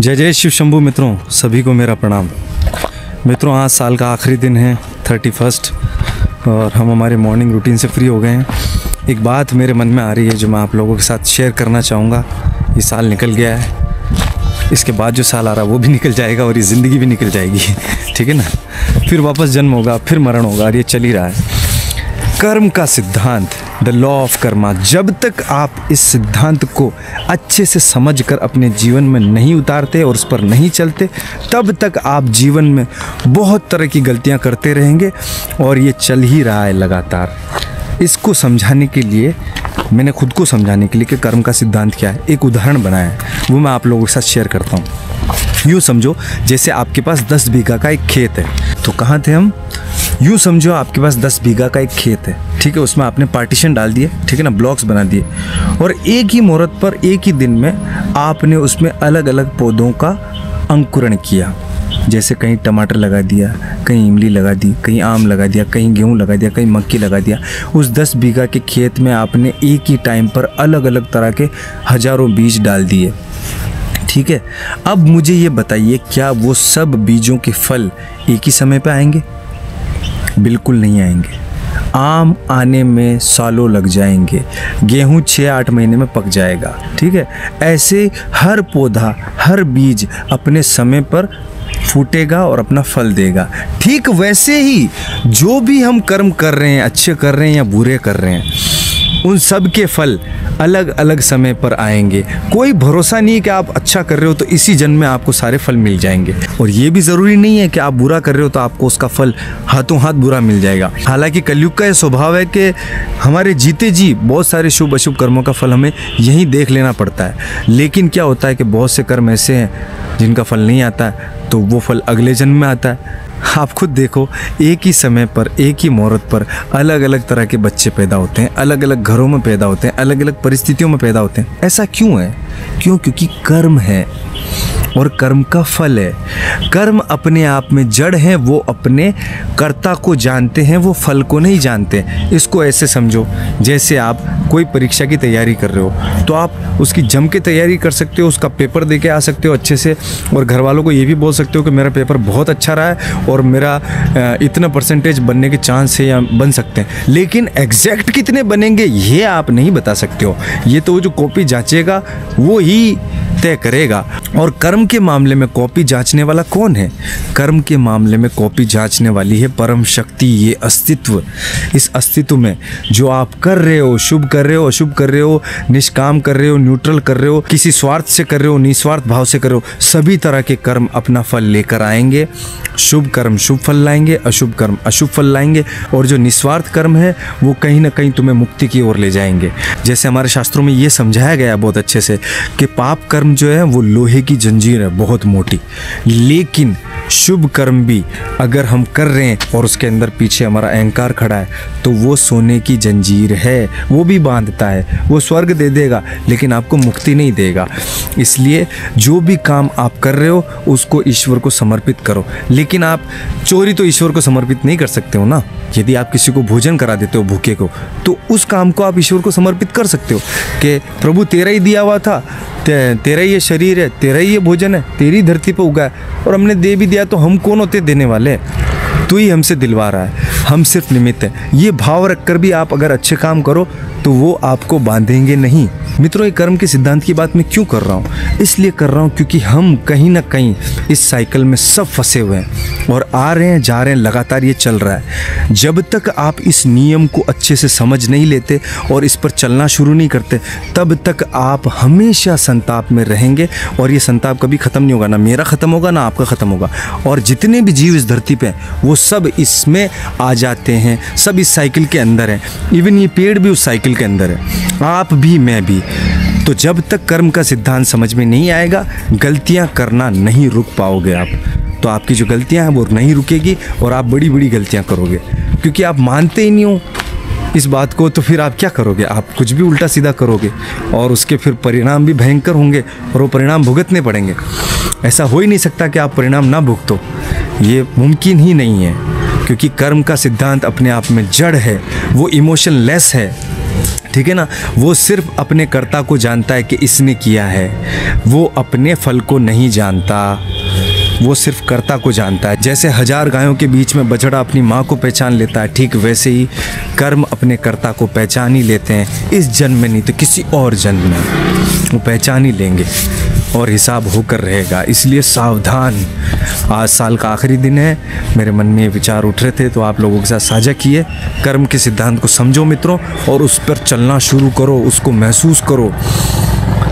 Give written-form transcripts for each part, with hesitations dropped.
जय जय शिव शंभू मित्रों, सभी को मेरा प्रणाम। मित्रों, आज साल का आखिरी दिन है 31 और हम हमारे मॉर्निंग रूटीन से फ्री हो गए हैं। एक बात मेरे मन में आ रही है जो मैं आप लोगों के साथ शेयर करना चाहूँगा। ये साल निकल गया है, इसके बाद जो साल आ रहा है वो भी निकल जाएगा और ये ज़िंदगी भी निकल जाएगी, ठीक है ना। फिर वापस जन्म होगा, फिर मरण होगा और ये चल ही रहा है। कर्म का सिद्धांत, द लॉ ऑफ कर्मा, जब तक आप इस सिद्धांत को अच्छे से समझकर अपने जीवन में नहीं उतारते और उस पर नहीं चलते, तब तक आप जीवन में बहुत तरह की गलतियां करते रहेंगे और ये चल ही रहा है लगातार। इसको समझाने के लिए, मैंने खुद को समझाने के लिए कि कर्म का सिद्धांत क्या है, एक उदाहरण बनाया है, वो मैं आप लोगों के साथ शेयर करता हूँ। यूँ समझो जैसे आपके पास 10 बीघा का एक खेत है। तो कहाँ थे हम? यूँ समझो आपके पास 10 बीघा का एक खेत है, ठीक है। उसमें आपने पार्टीशन डाल दिए, ठीक है ना, ब्लॉक्स बना दिए और एक ही मुहूर्त पर एक ही दिन में आपने उसमें अलग अलग पौधों का अंकुरण किया। जैसे कहीं टमाटर लगा दिया, कहीं इमली लगा दी, कहीं आम लगा दिया, कहीं गेहूँ लगा दिया, कहीं मक्की लगा दिया। उस 10 बीघा के खेत में आपने एक ही टाइम पर अलग अलग तरह के हज़ारों बीज डाल दिए, ठीक है। अब मुझे ये बताइए, क्या वो सब बीजों के फल एक ही समय पे आएंगे? बिल्कुल नहीं आएंगे। आम आने में सालों लग जाएंगे, गेहूँ 6-8 महीने में पक जाएगा, ठीक है। ऐसे हर पौधा, हर बीज अपने समय पर फूटेगा और अपना फल देगा। ठीक वैसे ही जो भी हम कर्म कर रहे हैं, अच्छे कर रहे हैं या बुरे कर रहे हैं, उन सब के फल अलग अलग समय पर आएंगे। कोई भरोसा नहीं है कि आप अच्छा कर रहे हो तो इसी जन्म में आपको सारे फल मिल जाएंगे, और ये भी ज़रूरी नहीं है कि आप बुरा कर रहे हो तो आपको उसका फल हाथों हाथ बुरा मिल जाएगा। हालांकि कलयुग का ये स्वभाव है कि हमारे जीते जी बहुत सारे शुभ अशुभ कर्मों का फल हमें यहीं देख लेना पड़ता है। लेकिन क्या होता है कि बहुत से कर्म ऐसे हैं जिनका फल नहीं आता है, तो वो फल अगले जन्म में आता है। आप खुद देखो, एक ही समय पर, एक ही मुहूर्त पर अलग अलग तरह के बच्चे पैदा होते हैं, अलग अलग घरों में पैदा होते हैं, अलग अलग परिस्थितियों में पैदा होते हैं। ऐसा क्यों है? क्योंकि कर्म है और कर्म का फल है। कर्म अपने आप में जड़ है, वो अपने कर्ता को जानते हैं, वो फल को नहीं जानते। इसको ऐसे समझो, जैसे आप कोई परीक्षा की तैयारी कर रहे हो तो आप उसकी जम के तैयारी कर सकते हो, उसका पेपर दे के आ सकते हो अच्छे से, और घर वालों को ये भी बोल सकते हो कि मेरा पेपर बहुत अच्छा रहा है और मेरा इतना परसेंटेज बनने के चांस है या बन सकते हैं। लेकिन एग्जैक्ट कितने बनेंगे ये आप नहीं बता सकते हो, ये तो जो कॉपी जांचेगा वो ही तय करेगा। और कर्म के मामले में कॉपी जांचने वाला कौन है? कर्म के मामले में कॉपी जांचने वाली है परम शक्ति, ये अस्तित्व। इस अस्तित्व में जो आप कर रहे हो, शुभ कर रहे हो, अशुभ कर रहे हो, निष्काम कर रहे हो, न्यूट्रल कर रहे हो, किसी स्वार्थ से कर रहे हो, निस्वार्थ भाव से कर रहे हो, सभी तरह के कर्म अपना फल लेकर आएंगे। शुभ कर्म शुभ फल लाएंगे, अशुभ कर्म अशुभ फल लाएंगे, और जो निस्वार्थ कर्म है वो कहीं ना कहीं तुम्हें मुक्ति की ओर ले जाएंगे। जैसे हमारे शास्त्रों में ये समझाया गया बहुत अच्छे से कि पाप कर्म जो है वो लोहे की जंजीर है, बहुत मोटी, लेकिन शुभ कर्म भी अगर हम कर रहे हैं और उसके अंदर पीछे हमारा अहंकार खड़ा है तो वो सोने की जंजीर है, वो भी बांधता है, वो स्वर्ग दे देगा लेकिन आपको मुक्ति नहीं देगा। इसलिए जो भी काम आप कर रहे हो उसको ईश्वर को समर्पित करो। लेकिन आप चोरी तो ईश्वर को समर्पित नहीं कर सकते हो ना। यदि आप किसी को भोजन करा देते हो भूखे को, तो उस काम को आप ईश्वर को समर्पित कर सकते हो कि प्रभु तेरा ही दिया हुआ था, तेरा ही ये शरीर है, तेरा ही ये भोजन है, तेरी धरती पर उगा है और हमने दे भी दिया, तो हम कौन होते देने वाले? तू ही हमसे दिलवा रहा है, हम सिर्फ निमित्त हैं। ये भाव रखकर भी आप अगर अच्छे काम करो तो वो आपको बांधेंगे नहीं। मित्रों, ये कर्म के सिद्धांत की बात मैं क्यों कर रहा हूँ? इसलिए कर रहा हूँ क्योंकि हम कहीं ना कहीं इस साइकिल में सब फंसे हुए हैं और आ रहे हैं जा रहे हैं, लगातार ये चल रहा है। जब तक आप इस नियम को अच्छे से समझ नहीं लेते और इस पर चलना शुरू नहीं करते, तब तक आप हमेशा संताप में रहेंगे और ये संताप कभी ख़त्म नहीं होगा। ना मेरा ख़त्म होगा ना आपका ख़त्म होगा, और जितने भी जीव इस धरती पे हैं वो सब इसमें आ जाते हैं, सब इस साइकिल के अंदर हैं। इवन ये पेड़ भी उस साइकिल के अंदर है, आप भी मैं भी। तो जब तक कर्म का सिद्धांत समझ में नहीं आएगा, गलतियां करना नहीं रुक पाओगे आप। तो आपकी जो गलतियां हैं वो नहीं रुकेगी और आप बड़ी बड़ी गलतियां करोगे, क्योंकि आप मानते ही नहीं हो इस बात को। तो फिर आप क्या करोगे? आप कुछ भी उल्टा सीधा करोगे और उसके फिर परिणाम भी भयंकर होंगे और वो परिणाम भुगतने पड़ेंगे। ऐसा हो ही नहीं सकता कि आप परिणाम ना भुगतो, ये मुमकिन ही नहीं है, क्योंकि कर्म का सिद्धांत अपने आप में जड़ है, वो इमोशनलेस है। ठीक है ना। वो सिर्फ अपने कर्ता को जानता है कि इसने किया है, वो अपने फल को नहीं जानता, वो सिर्फ कर्ता को जानता है। जैसे 1000 गायों के बीच में बछड़ा अपनी माँ को पहचान लेता है, ठीक वैसे ही कर्म अपने कर्ता को पहचान ही लेते हैं। इस जन्म में नहीं तो किसी और जन्म में वो पहचान ही लेंगे और हिसाब होकर रहेगा। इसलिए सावधान। आज साल का आखिरी दिन है, मेरे मन में ये विचार उठ रहे थे तो आप लोगों के साथ साझा किए। कर्म के सिद्धांत को समझो मित्रों और उस पर चलना शुरू करो, उसको महसूस करो।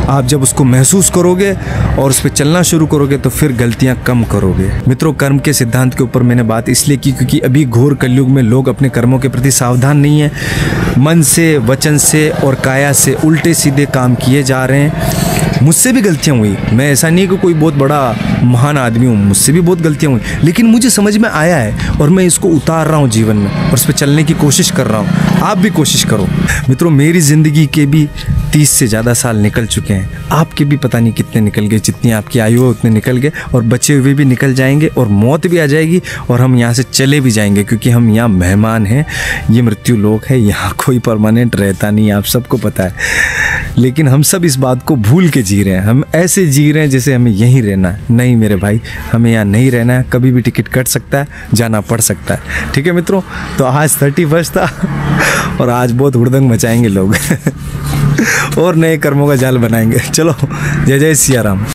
आप जब उसको महसूस करोगे और उस पर चलना शुरू करोगे तो फिर गलतियां कम करोगे। मित्रों, कर्म के सिद्धांत के ऊपर मैंने बात इसलिए की क्योंकि अभी घोर कलयुग में लोग अपने कर्मों के प्रति सावधान नहीं है। मन से, वचन से और काया से उल्टे सीधे काम किए जा रहे हैं। मुझसे भी गलतियाँ हुई, मैं ऐसा नहीं कि कोई बहुत बड़ा महान आदमी हूँ, मुझसे भी बहुत गलतियाँ हुई, लेकिन मुझे समझ में आया है और मैं इसको उतार रहा हूँ जीवन में और उस पर चलने की कोशिश कर रहा हूँ। आप भी कोशिश करो। मित्रों, मेरी ज़िंदगी के भी 30 से ज़्यादा साल निकल चुके हैं, आपके भी पता नहीं कितने निकल गए। जितनी आपकी आयु है उतने निकल गए और बचे हुए भी निकल जाएंगे और मौत भी आ जाएगी और हम यहाँ से चले भी जाएंगे क्योंकि हम यहाँ मेहमान हैं। ये मृत्यु लोक है, यहाँ कोई परमानेंट रहता नहीं, आप सबको पता है। लेकिन हम सब इस बात को भूल के जी रहे हैं। हम ऐसे जी रहे हैं जैसे हमें यहीं रहना है। नहीं मेरे भाई, हमें यहाँ नहीं रहना है। कभी भी टिकट कट सकता है, जाना पड़ सकता है। ठीक है मित्रों, तो आज 31 था और आज बहुत हुड़दंग मचाएंगे लोग और नए कर्मों का जाल बनाएंगे। चलो, जय जय सिया राम।